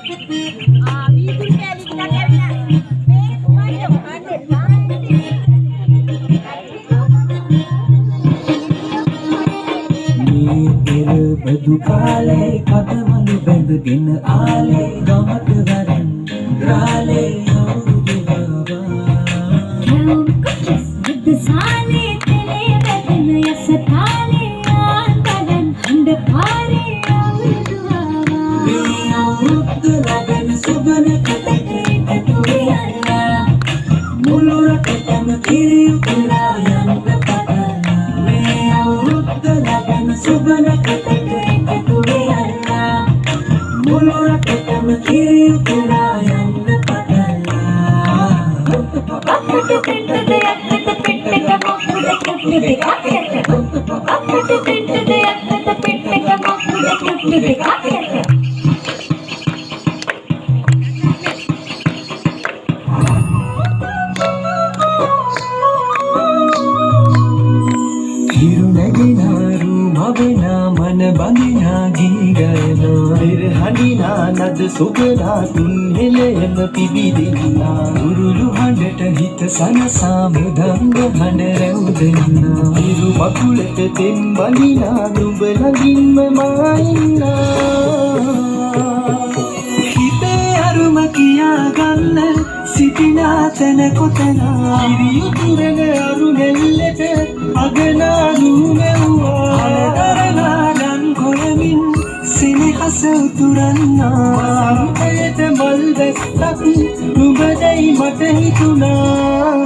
වීදුරු කෑලි ටිකක් ඇවිල්ලා මේ කුමාරියෝ අනේ බදු කාලේ කදමලු බැඳගෙන ආලේ ගමට වරන් රාලේ मन बंदिना गीगना हंडिना नद सुगना तुन्हेलेन पिबिदिना उरुलु हंडट हित सनसा मृदंग हंड रौदना इरु मकुलट तेम बंदिना नुब लगिन्म माइना हिते अरुम किया गन्न සිටිනා තැන කොතනා ඉරියුතුරන අරුනෙල්ලට අගනා නුමෙව්වා අලදරනා ගන් කොයමින් සිනහස උතුරන්නා සම්පයට මල් දැස්සක් නුඹදැයි මට හිතුනා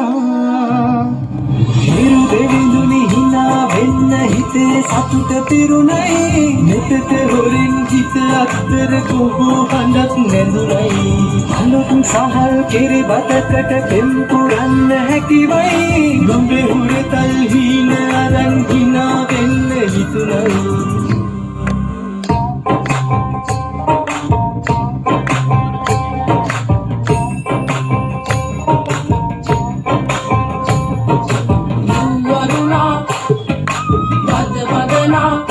හිරු දෙවිඳුනි හිනා වෙන්න හිතේ සතුට පිරුණයි මෙතට හොරින් හිත අත්තර කොහෝ හඬක් නැඳුනයි අලුත් සහල් කෙරි බතකට පෙම් පුරන්න හැකිවයි නුඹේ හුරතල් හීන අරන් හිනා වෙන්න හිතුනයි වරුණා වද වදනා